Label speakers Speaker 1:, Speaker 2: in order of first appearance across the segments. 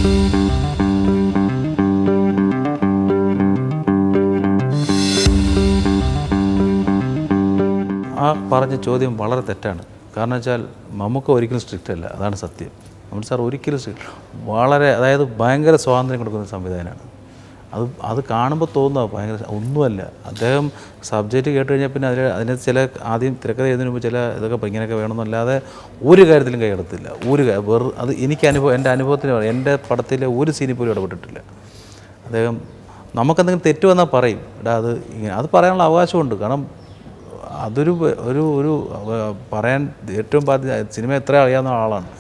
Speaker 1: ആ പറഞ്ഞ ചോദ്യം വളരെ തെറ്റാണ്. കാരണം വെച്ചാൽ നമുക്ക് ഒരിക്കലും സ്ട്രിക്റ്റ് അല്ല, അതാണ് സത്യം. നമ്മൾ സാർ ഒരിക്കലും വളരെ അതായത് ഭയങ്കര സ്വാതന്ത്ര്യം കൊടുക്കുന്ന സംവിധാനമാണ്. അത് കാണുമ്പോൾ തോന്നുക ഭയങ്കര ഒന്നുമല്ല. അദ്ദേഹം സബ്ജക്റ്റ് കേട്ട് കഴിഞ്ഞാൽ പിന്നെ അതിന് ചില ആദ്യം തിരക്കഥ എഴുതുന്നതിന് മുമ്പ് ചില ഇതൊക്കെ ഇങ്ങനെയൊക്കെ വേണമെന്നല്ലാതെ ഒരു കാര്യത്തിലും കൈയെടുത്തില്ല. അത് എനിക്ക് എൻ്റെ അനുഭവത്തിന് എൻ്റെ പടത്തിലെ ഒരു സീനിൽ പോലും ഇടപെട്ടിട്ടില്ല. അദ്ദേഹം നമുക്കെന്തെങ്കിലും തെറ്റ് വന്നാൽ പറയും, അത് ഇങ്ങനെ അത് പറയാനുള്ള അവകാശമുണ്ട്. കാരണം അതൊരു ഒരു പറയാൻ ഏറ്റവും സിനിമ എത്ര അറിയാവുന്ന ആളാണ്.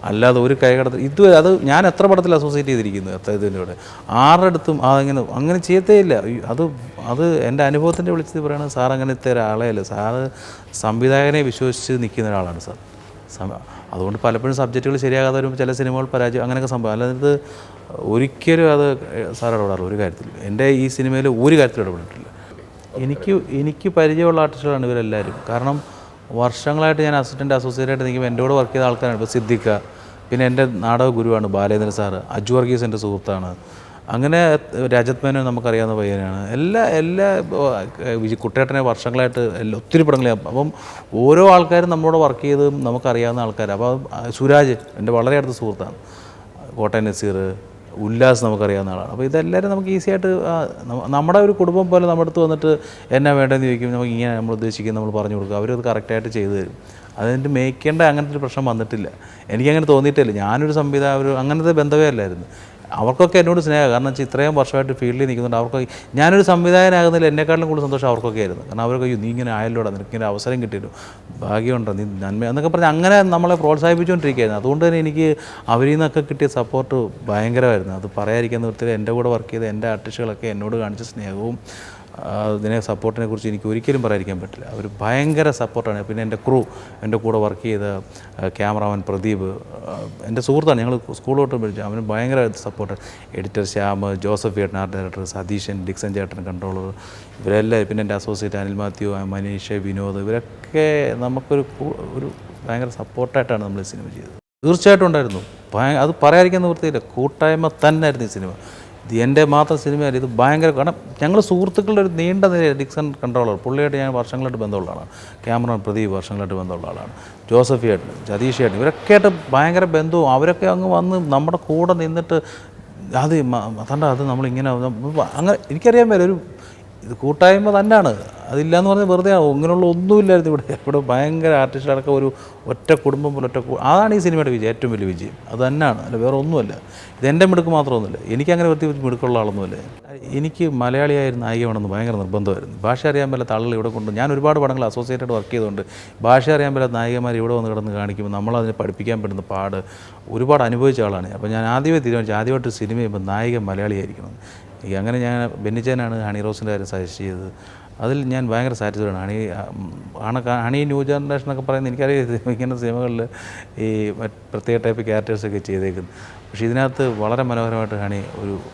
Speaker 1: അല്ലാതെ ഒരു കൈകടത്ത് ഇതുവരെ ഞാൻ എത്ര പടത്തിൽ അസോസിയേറ്റ് ചെയ്തിരിക്കുന്നു ഇതിലൂടെ ആരുടെ അടുത്തും അങ്ങനെ ചെയ്യത്തേയില്ല. അത് എൻ്റെ അനുഭവത്തിൻ്റെ വിളിച്ചത് പറയുന്നത് സാർ അങ്ങനത്തെ ഒരാളെ അല്ല. സാറ് സംവിധായകനെ വിശ്വസിച്ച് നിൽക്കുന്ന ഒരാളാണ് സാർ. അതുകൊണ്ട് പലപ്പോഴും സബ്ജക്റ്റുകൾ ശരിയാകാതെ വരുമ്പോൾ ചില സിനിമകൾ പരാജയം അങ്ങനെയൊക്കെ സംഭവം. അല്ലാതെ ഒരിക്കലും അത് സാർ ഇടപെടാറില്ല ഒരു കാര്യത്തിൽ. എൻ്റെ ഈ സിനിമയിൽ ഒരു കാര്യത്തിൽ ഇടപെട്ടിട്ടില്ല. എനിക്ക് പരിചയമുള്ള ആർട്ടിസ്റ്റുകളാണ് ഇവരെല്ലാവരും. കാരണം വർഷങ്ങളായിട്ട് ഞാൻ അസോസിയേറ്റായിട്ട് നിൽക്കുമ്പോൾ എൻ്റെ കൂടെ വർക്ക് ചെയ്ത ആൾക്കാരാണ്. ഇപ്പോൾ സിദ്ദിഖ, പിന്നെ എൻ്റെ നാടക ഗുരുവാണ് ബാലേന്ദ്രൻ സാറ്, അജു വർഗീസ് എൻ്റെ സുഹൃത്താണ്. അങ്ങനെ രജത് മേനോൻ നമുക്കറിയാവുന്ന പയ്യനാണ്. എല്ലാ കുട്ടേട്ടനെ വർഷങ്ങളായിട്ട് ഒത്തിരി പടങ്ങൾ. അപ്പം ഓരോ ആൾക്കാരും നമ്മളോട് വർക്ക് ചെയ്ത് നമുക്കറിയാവുന്ന ആൾക്കാരാണ്. അപ്പോൾ സുരാജ് എൻ്റെ വളരെ അടുത്ത സുഹൃത്താണ്. കോട്ടയം നസീർ, ഉല്ലാസ് നമുക്കറിയാവുന്ന ആളാണ്. അപ്പോൾ ഇതെല്ലാവരും നമുക്ക് ഈസി ആയിട്ട് നമ്മുടെ ഒരു കുടുംബം പോലെ നമ്മുടെ അടുത്ത് വന്നിട്ട് എന്നാ വേണ്ടതെന്ന് ചോദിക്കും. നമുക്ക് ഇങ്ങനെ നമ്മൾ ഉദ്ദേശിക്കുന്നത് നമ്മൾ പറഞ്ഞു കൊടുക്കുക, അവരത് കറക്റ്റായിട്ട് ചെയ്തു തരും. അതിൻ്റെ മേക്കേണ്ട അങ്ങനത്തെ ഒരു പ്രശ്നം വന്നിട്ടില്ല. എനിക്കങ്ങനെ തോന്നിയിട്ടില്ല. ഞാനൊരു സംവിധായകൻ അങ്ങനത്തെ ബന്ധമേ അല്ലായിരുന്നു. അവർക്കൊക്കെ എന്നോട് സ്നേഹം. കാരണം വെച്ചാൽ ഇത്രയും വർഷമായിട്ട് ഫീൽഡിൽ നിൽക്കുന്നുണ്ട്. അവർക്കൊക്കെ ഞാനൊരു സംവിധായകനാകുന്നതിൽ എന്നെക്കാട്ടിലും കൂടുതൽ സന്തോഷം അവർക്കൊക്കെ ആയിരുന്നു. കാരണം അവരൊക്കെ നീ ഇങ്ങനെ ആയല്ലോടാ, നിനക്കിങ്ങനെ അവസരം കിട്ടിയല്ലോ, ഭാഗ്യമുണ്ടോ, നീ നന്മ എന്നൊക്കെ പറഞ്ഞ് അങ്ങനെ നമ്മളെ പ്രോത്സാഹിപ്പിച്ചുകൊണ്ടിരിക്കുകയായിരുന്നു. അതുകൊണ്ട് തന്നെ എനിക്ക് അവരിൽ നിന്നൊക്കെ കിട്ടിയ സപ്പോർട്ട് ഭയങ്കരമായിരുന്നു. അത് പറയാതിരിക്കാൻ നിർത്തിയത് എൻ്റെ കൂടെ വർക്ക് ചെയ്ത എൻ്റെ ആർട്ടിസ്റ്റുകളൊക്കെ എന്നോട് കാണിച്ച സ്നേഹവും ഇതിനെ സപ്പോർട്ടിനെ കുറിച്ച് എനിക്ക് ഒരിക്കലും പറയാതിരിക്കാൻ പറ്റില്ല. അവർ ഭയങ്കര സപ്പോർട്ടാണ്. പിന്നെ എൻ്റെ എൻ്റെ കൂടെ വർക്ക് ചെയ്ത ക്യാമറാമാൻ പ്രദീപ് എൻ്റെ സുഹൃത്താണ്. ഞങ്ങൾ സ്കൂളിലോട്ട് പഠിച്ചു. അവന് ഭയങ്കര സപ്പോർട്ട്. എഡിറ്റർ ശ്യാം, ജോസഫ് ചേട്ടൻ ആർട്ട് ഡയറക്ടർ, സതീശൻ, ഡിക്സൺ ചേട്ടൻ കൺട്രോളർ, ഇവരെല്ലാം, പിന്നെ എൻ്റെ അസോസിയേറ്റ് അനിൽ മാത്യു, മനീഷ്, വിനോദ്, ഇവരൊക്കെ നമുക്കൊരു ഭയങ്കര സപ്പോർട്ടായിട്ടാണ് നമ്മൾ ഈ സിനിമ ചെയ്തത്. തീർച്ചയായിട്ടും ഉണ്ടായിരുന്നു. അത് പറയാതിരിക്കാൻ നിവൃത്തിയില്ല. കൂട്ടായ്മ തന്നെ ആയിരുന്നു ഈ സിനിമ. ഇത് എൻ്റെ മാത്രം സിനിമയല്ല, ഇത് ഭയങ്കര. കാരണം ഞങ്ങൾ സുഹൃത്തുക്കളുടെ ഒരു നീണ്ട നിര. ഡിക്സൺ കൺട്രോളർ, പുള്ളിയായിട്ട് ഞാൻ വർഷങ്ങളായിട്ട് ബന്ധമുള്ള ആളാണ്. ക്യാമറ പ്രദീപ് വർഷങ്ങളായിട്ട് ബന്ധമുള്ള ആളാണ്. ജോസഫ് ചേട്ടൻ, സതീഷ് ചേട്ടൻ, ഇവരൊക്കെ ആയിട്ട് ഭയങ്കര ബന്ധവും. അവരൊക്കെ അങ്ങ് വന്ന് നമ്മുടെ കൂടെ നിന്നിട്ട് അത് നമ്മളിങ്ങനെ അങ്ങനെ എനിക്കറിയാൻ പറ്റില്ല. ഇത് കൂട്ടായ്മ തന്നെയാണ്. അതില്ലയെന്ന് പറഞ്ഞാൽ വെറുതെ ഇങ്ങനെയുള്ള ഒന്നുമില്ലായിരുന്നു ഇവിടെ ഭയങ്കര ആർട്ടിസ്റ്റുകളൊക്കെ ഒറ്റ കുടുംബം പോലെ അതാണ് ഈ സിനിമയുടെ വിജയം, ഏറ്റവും വലിയ വിജയം അത് തന്നെയാണ്. അല്ല വേറെ ഒന്നുമല്ല. ഇതെൻ്റെ മിടുക്ക് മാത്രമൊന്നുമില്ല. എനിക്കങ്ങനെ മിടുക്കുള്ള ആളൊന്നുമല്ല. എനിക്ക് മലയാളിയായിരുന്ന നായിക വേണമെന്ന് ഭയങ്കര നിർബന്ധമായിരുന്നു. ഭാഷ അറിയാൻ പറ്റാത്ത ആളുകൾ ഇവിടെ കൊണ്ട് ഞാൻ ഒരുപാട് പടങ്ങൾ അസോസിയേറ്റഡ് വർക്ക് ചെയ്തുകൊണ്ട് ഭാഷ അറിയാൻ പറ്റാത്ത നായികമാർ ഇവിടെ വന്ന് കിടന്ന് കാണിക്കുമ്പോൾ നമ്മളതിനെ പഠിപ്പിക്കാൻ പറ്റുന്ന ഒരുപാട് അനുഭവിച്ച ആളാണ്. അപ്പോൾ ഞാൻ ആദ്യമായിട്ട് സിനിമ ചെയ്യുമ്പോൾ നായിക മലയാളിയായിരിക്കണം. അങ്ങനെ ഞാൻ ബെന്നിച്ചേനാണ് ഹണി റോസിൻ്റെ കാര്യം സജസ്റ്റ് ചെയ്തത്. അതിൽ ഞാൻ ഭയങ്കര സാറ്റിസ്ഫൈഡ് ആണ്. ഹണി ന്യൂ ജനറേഷൻ എന്നൊക്കെ പറയുന്നത് എനിക്കറിയാം. ഇങ്ങനെ സിനിമകളിൽ ഈ പ്രത്യേക ടൈപ്പ് ക്യാരക്ടേഴ്സൊക്കെ ചെയ്തേക്കുന്നത്. പക്ഷേ ഇതിനകത്ത് വളരെ മനോഹരമായിട്ട് ഹണി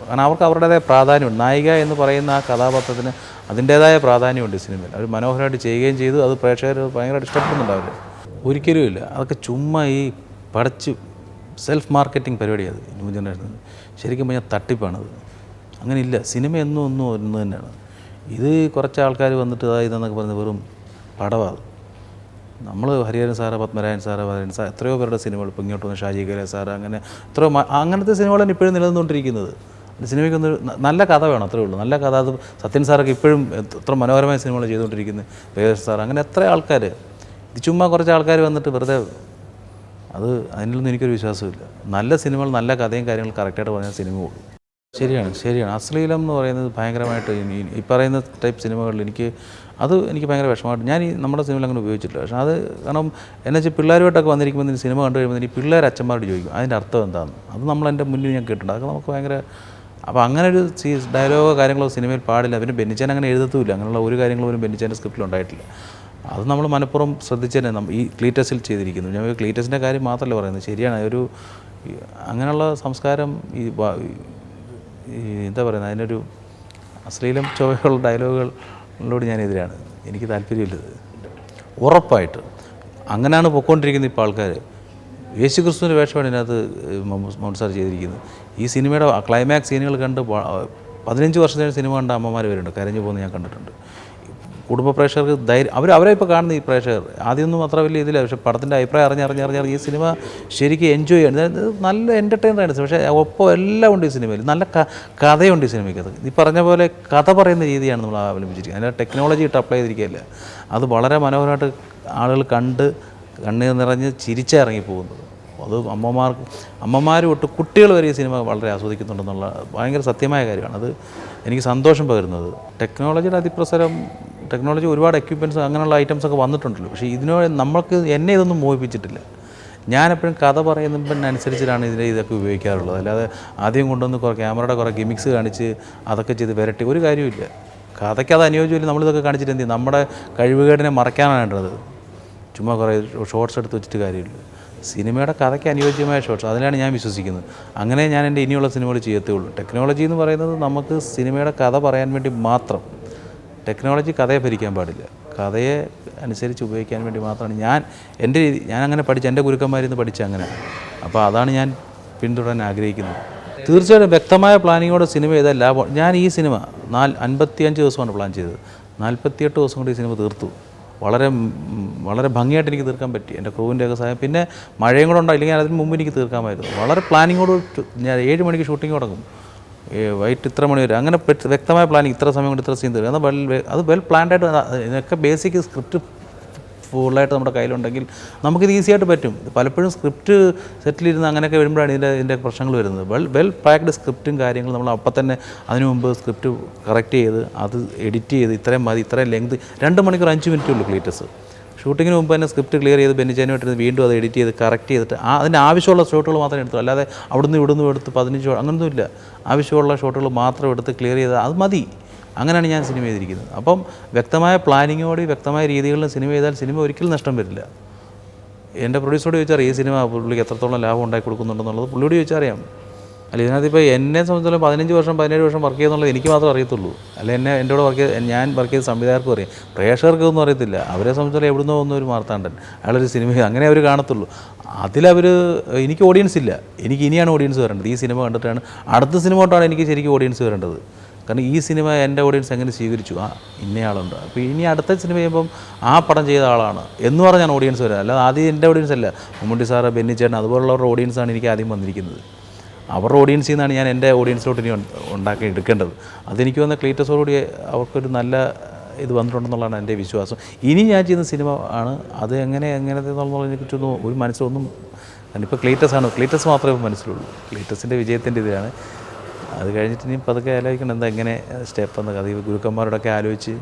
Speaker 1: കാരണം അവർക്ക് അവരുടേതായ പ്രാധാന്യമുണ്ട്. നായിക എന്ന് പറയുന്ന ആ കഥാപാത്രത്തിന് അതിൻ്റേതായ പ്രാധാന്യമുണ്ട് ഈ സിനിമയിൽ. അവർ മനോഹരമായിട്ട് ചെയ്യുകയും ചെയ്തു. അത് പ്രേക്ഷകർ ഭയങ്കരമായിട്ട് ഇഷ്ടപ്പെടുന്നുണ്ട്. അവർ ഒരിക്കലും ഇല്ല. അതൊക്കെ ചുമ്മാ ഈ സെൽഫ് മാർക്കറ്റിംഗ് പരിപാടിയാണ് ന്യൂ ജനറേഷൻ. ശരിക്കും പറഞ്ഞാൽ തട്ടിപ്പാണത്. അങ്ങനെ ഇല്ല. സിനിമ ഒന്നും തന്നെയാണ്. ഇത് കുറച്ച് ആൾക്കാർ വന്നിട്ട് ഇതെന്നൊക്കെ പറഞ്ഞ് വെറും പടവാണ്. നമ്മൾ ഹരിഹരൻ സാറ്, പത്മരാജൻ സാറ്, വരൻ സാർ, എത്രയോ പേരുടെ സിനിമകൾ ഇപ്പോൾ ഇങ്ങോട്ട് വന്ന് ഷാജി കല സാറ്, അങ്ങനത്തെ സിനിമകളാണ് ഇപ്പോഴും നിലനിന്നുകൊണ്ടിരിക്കുന്നത്. സിനിമയ്ക്കൊന്നൊരു നല്ല കഥ വേണം, അത്രേ ഉള്ളൂ. നല്ല കഥ. അത് സത്യൻ സാറൊക്കെ ഇപ്പോഴും എത്ര മനോഹരമായ സിനിമകൾ ചെയ്തുകൊണ്ടിരിക്കുന്നത്. വേദ സാർ, അങ്ങനെ എത്ര ആൾക്കാർ. ഇത് ചുമ്മാ കുറച്ച് ആൾക്കാർ വന്നിട്ട് വെറുതെ അതിനൊന്നും എനിക്കൊരു വിശ്വാസമില്ല. നല്ല സിനിമകൾ, നല്ല കഥയും കാര്യങ്ങളും കറക്റ്റായിട്ട് പറഞ്ഞാൽ സിനിമ കൂടും. ശരിയാണ്. അശ്ലീലം എന്ന് പറയുന്നത് ഭയങ്കരമായിട്ട് ഈ പറയുന്ന ടൈപ്പ് സിനിമകളിൽ എനിക്ക് ഭയങ്കര വിഷമമായിട്ട് ഞാൻ നമ്മുടെ സിനിമയിൽ അങ്ങനെ ഉപയോഗിച്ചിട്ടില്ല. പക്ഷേ കാരണം എന്നു വെച്ചാൽ പിള്ളേരുമായിട്ടൊക്കെ വന്നിരിക്കുമ്പോൾ സിനിമ കണ്ടു കഴിയുമ്പോൾ ഈ പിള്ളേർ അച്ഛന്മാരോട് ചോദിക്കും അതിൻ്റെ അർത്ഥം എന്താണെന്ന്. അത് നമ്മളെൻ്റെ മുന്നിൽ ഞാൻ കേട്ടിട്ടുണ്ട്. അതൊക്കെ നമുക്ക് ഭയങ്കര. അപ്പോൾ അങ്ങനെ ഒരു ഡയലോഗോ കാര്യങ്ങളോ സിനിമയിൽ പാടില്ല. പിന്നെ ബെന്നിച്ചൻ അങ്ങനെ എഴുതത്തുമില്ല. അങ്ങനെയുള്ള ഒരു കാര്യങ്ങളും ഒരു ബെന്നിച്ചൻ്റെ സ്ക്രിപ്റ്റിൽ ഉണ്ടായിട്ടില്ല. അത് നമ്മൾ മനഃപൂർവ്വം ശ്രദ്ധിച്ച് തന്നെ ഈ ക്ലീറ്റസിൽ ചെയ്തിരിക്കുന്നു. ഞാൻ ക്ലീറ്റസിൻ്റെ കാര്യം മാത്രമല്ല പറയുന്നത്. ശരിയാണ്. അങ്ങനെയുള്ള സംസ്കാരം എന്താ പറയുന്നത്, അതിനൊരു അശ്ലീലം ചൊവ്വയുള്ള ഡയലോഗുകളോട് ഞാനെതിരാണ്. എനിക്ക് താല്പര്യമില്ലത്. ഉറപ്പായിട്ട് അങ്ങനെയാണ് പൊയ്ക്കൊണ്ടിരിക്കുന്നത് ഇപ്പോൾ ആൾക്കാർ. യേശു ക്രിസ്തുവിൻ്റെ വേഷമാണ് ഇതിനകത്ത് മമ്മൂട്ടി സാർ ചെയ്തിരിക്കുന്നത്. ഈ സിനിമയുടെ ക്ലൈമാക്സ് സീനുകൾ കണ്ട് 15 വർഷത്തിന് സിനിമ കണ്ട അമ്മമാർ വരുന്നുണ്ട്, കരഞ്ഞു പോകുന്നത് ഞാൻ കണ്ടിട്ടുണ്ട്. കുടുംബ പ്രേക്ഷകർക്ക് ധൈര്യം അവരെ ഇപ്പോൾ കാണുന്ന ഈ പ്രേക്ഷകർ ആദ്യമൊന്നും അത്ര വലിയ ഇതില്ല, പക്ഷേ പടത്തിൻ്റെ അഭിപ്രായം അറിഞ്ഞ് ഈ സിനിമ ശരിക്കും എൻജോയ് ചെയ്യണം. നല്ല എൻ്റർടൈനറാണ്, പക്ഷേ ഒപ്പം എല്ലാം ഉണ്ട് ഈ സിനിമയിൽ. നല്ല കഥയുണ്ട് ഈ സിനിമയ്ക്കത്. ഈ പറഞ്ഞ പോലെ കഥ പറയുന്ന രീതിയാണ് നമ്മൾ അവലംബിച്ചിരിക്കുന്നത്. അതിൻ്റെ ടെക്നോളജി ഇട്ട് അപ്ലൈ ചെയ്തിരിക്കുകയല്ല. അത് വളരെ മനോഹരമായിട്ട് ആളുകൾ കണ്ണീർ നിറഞ്ഞ് ചിരിച്ചിറങ്ങി പോകുന്നത്. അത് അമ്മമാരും തൊട്ട് കുട്ടികൾ വരെ ഈ സിനിമ വളരെ ആസ്വദിക്കുന്നുണ്ടെന്നുള്ള ഭയങ്കര സത്യമായ കാര്യമാണ്. അത് എനിക്ക് സന്തോഷം പകരുന്നത്. ടെക്നോളജിയുടെ അതിപ്രസരം, ടെക്നോളജി ഒരുപാട് എക്യുപ്മെൻറ്റ്സ് അങ്ങനെയുള്ള ഐറ്റംസൊക്കെ വന്നിട്ടുണ്ടല്ലോ, പക്ഷേ ഇതിനോട് എന്നെ ഇതൊന്നും മോഹിപ്പിച്ചിട്ടില്ല. ഞാനെപ്പോഴും കഥ പറയുന്നതിനനുസരിച്ചിട്ടാണ് ഇതൊക്കെ ഉപയോഗിക്കാറുള്ളത്. അല്ലാതെ ആദ്യം കൊണ്ടുവന്ന് ക്യാമറയുടെ കുറേ ഗിമിക്സ് കാണിച്ച് അതൊക്കെ ചെയ്ത് വരട്ടി ഒരു കാര്യമില്ല. കഥയ്ക്ക് അത് അനുയോജ്യമില്ല. നമ്മളിതൊക്കെ കാണിച്ചിട്ട് എന്ത് ചെയ്യും? നമ്മുടെ കഴിവുകേടിനെ മറയ്ക്കാനാണത്. ചുമ്മാ കുറേ ഷോർട്സ് എടുത്ത് വെച്ചിട്ട് കാര്യമില്ല. സിനിമയുടെ കഥയ്ക്ക് അനുയോജ്യമായ ഷോർട്സ്, അതിലാണ് ഞാൻ വിശ്വസിക്കുന്നത്. അങ്ങനെ ഞാൻ എൻ്റെ ഇനിയുള്ള സിനിമകൾ ചെയ്യത്തേ ഉള്ളൂ. ടെക്നോളജി എന്ന് പറയുന്നത് നമുക്ക് സിനിമയുടെ കഥ പറയാൻ വേണ്ടി മാത്രം. ടെക്നോളജി കഥയെ ഭരിക്കാൻ പാടില്ല. കഥയെ അനുസരിച്ച് ഉപയോഗിക്കാൻ വേണ്ടി മാത്രമാണ് ഞാൻ അങ്ങനെ എൻ്റെ ഗുരുക്കന്മാരിൽ നിന്ന് പഠിച്ച അങ്ങനെ. അപ്പോൾ അതാണ് ഞാൻ പിന്തുടരാൻ ആഗ്രഹിക്കുന്നത്. തീർച്ചയായിട്ടും വ്യക്തമായ പ്ലാനിങ്ങോടെ സിനിമ ചെയ്താൽ ലാഭം. ഞാൻ ഈ സിനിമ 55 ദിവസമാണ് പ്ലാൻ ചെയ്തത്. 48 ദിവസം കൊണ്ട് ഈ സിനിമ തീർത്തു. വളരെ വളരെ ഭംഗിയായിട്ട് എനിക്ക് തീർക്കാൻ പറ്റി. എൻ്റെ ക്രൂവിൻ്റെയൊക്കെ സഹായം, പിന്നെ മഴയും കൂടെ ഉണ്ടായില്ലെങ്കിൽ അതിന് മുമ്പ് എനിക്ക് തീർക്കാമായിരുന്നു. വളരെ പ്ലാനിങ്ങോട് ഞാൻ 7 മണിക്ക് ഷൂട്ടിംഗ് തുടങ്ങും, വൈകിട്ട് ഇത്ര മണി വരെ, അങ്ങനെ വ്യക്തമായ പ്ലാനിങ്, ഇത്ര സമയം കൊണ്ട് ഇത്ര സീൻ തീർക്കും. അത് വെൽ പ്ലാൻഡായിട്ട്. ഇതിനൊക്കെ ബേസിക് സ്ക്രിപ്റ്റ് ഫുള്ളായിട്ട് നമ്മുടെ കയ്യിലുണ്ടെങ്കിൽ നമുക്കിത് ഈസിയായിട്ട് പറ്റും. പലപ്പോഴും സ്ക്രിപ്റ്റ് സെറ്റിലിരുന്ന് അങ്ങനെയൊക്കെ വരുമ്പോഴാണ് ഇതിൻ്റെ പ്രശ്നങ്ങൾ വരുന്നത്. വെൽ പാക്ഡ് സ്ക്രിപ്റ്റും കാര്യങ്ങളും നമ്മൾ അപ്പം തന്നെ അതിനു മുമ്പ് സ്ക്രിപ്റ്റ് കറക്റ്റ് ചെയ്ത് അത് എഡിറ്റ് ചെയ്ത് ഇത്രയും മതി, ഇത്രയും ലെങ്ത് 2 മണിക്കൂർ 5 മിനിറ്റേ ഉള്ളൂ ക്ലീറ്റസ്. ഷൂട്ടിങ്ങിന് മുമ്പ് തന്നെ സ്ക്രിപ്റ്റ് ക്ലിയർ ചെയ്ത് ബെന്നിച്ചാനുമായിട്ട് വീണ്ടും അത് എഡിറ്റ് ചെയ്ത് കറക്റ്റ് ചെയ്തിട്ട് അതിന് ആവശ്യമുള്ള ഷോട്ടുകൾ മാത്രമേ എടുത്തു. അല്ലാതെ ഇവിടുന്ന് എടുത്ത് 15 ഷോട്ട് അങ്ങനൊന്നുമില്ല. ആവശ്യമുള്ള ഷോട്ടുകൾ മാത്രം എടുത്ത് ക്ലിയർ ചെയ്ത് അത് മതി. അങ്ങനെയാണ് ഞാൻ സിനിമ ചെയ്തിരിക്കുന്നത്. അപ്പം വ്യക്തമായ പ്ലാനിങ്ങോട് വ്യക്തമായ രീതികളിൽ സിനിമ ചെയ്താൽ സിനിമ ഒരിക്കലും നഷ്ടം വരില്ല. എൻ്റെ പ്രൊഡ്യൂസറോട് ചോദിച്ചാൽ ഈ സിനിമ പുള്ളിക്ക് എത്രത്തോളം ലാഭം ഉണ്ടാക്കി കൊടുക്കുന്നുണ്ടെന്നുള്ളത് പുള്ളിയോട് ചോദിച്ചാൽ അറിയാം. അല്ല, ഇതിനകത്ത് ഇപ്പോൾ എന്നെ സംബന്ധിച്ചിടത്തോളം 15 വർഷം 17 വർഷം വർക്ക് ചെയ്യുന്നുള്ളത് എനിക്ക് മാത്രമേ അറിയത്തുള്ളൂ. അല്ല, എൻ്റെ കൂടെ ഞാൻ വർക്ക് ചെയ്ത സംവിധായകർക്കും അറിയാം, പ്രേക്ഷകർക്കൊന്നും അറിയത്തില്ല. അവരെ സംബന്ധിച്ചിടത്തോളം എവിടുന്നോ ഒരു മാർത്താണ്ഡൻ, അയാളൊരു സിനിമ അങ്ങനെ അവർ കാണത്തുള്ളൂ. എനിക്ക് ഓഡിയൻസ് ഇല്ല. എനിക്ക് ഇനിയാണ് ഓഡിയൻസ് വരേണ്ടത്. ഈ സിനിമ കണ്ടിട്ടാണ് അടുത്ത സിനിമ തൊട്ടാണ് എനിക്ക് ശരിക്കും ഓഡിയൻസ് വരേണ്ടത്. കാരണം ഈ സിനിമ എൻ്റെ ഓഡിയൻസ് എങ്ങനെ സ്വീകരിച്ചു, ഇന്നയാളുണ്ട്, അപ്പോൾ ഇനി അടുത്ത സിനിമ ചെയ്യുമ്പം ആ പടം ചെയ്ത ആളാണ് എന്ന് പറഞ്ഞാണ് ഓഡിയൻസ് വരിക. അല്ലാതെ ആദ്യം എൻ്റെ ഓഡിയൻസ് അല്ല, മമ്മൂട്ടി സാറ്, ബെന്നിച്ചേട്ടൻ അതുപോലുള്ളവരുടെ ഓഡിയൻസാണ് എനിക്ക് ആദ്യം വന്നിരിക്കുന്നത്. അവരുടെ ഓഡിയൻസിൽ നിന്നാണ് ഞാൻ എൻ്റെ ഓഡിയൻസിലോട്ട് ഇനി ഉണ്ടാക്കി എടുക്കേണ്ടത്. അതെനിക്ക് വന്ന ക്ലീറ്റസോടുകൂടി അവർക്കൊരു നല്ല ഇത് വന്നിട്ടുണ്ടെന്നുള്ളതാണ് എൻ്റെ വിശ്വാസം. ഇനി ഞാൻ ചെയ്യുന്ന സിനിമ ആണ് അത് എങ്ങനത്തെന്നുള്ളതിനെക്കുറിച്ചൊന്നും ഒരു മനസ്സിലൊന്നും. ഇപ്പോൾ ക്ലീറ്റസ് മാത്രമേ മനസ്സിലുള്ളൂ. ക്ലീറ്റസിൻ്റെ വിജയത്തിൻ്റെ ഇതിലാണ്. അത് കഴിഞ്ഞിട്ട് ഇനി പതുക്കെ ആലോചിക്കണം എങ്ങനെ സ്റ്റെപ്പ് എന്ന കഥ ഗുരുക്കന്മാരോടൊക്കെ ആലോചിച്ച്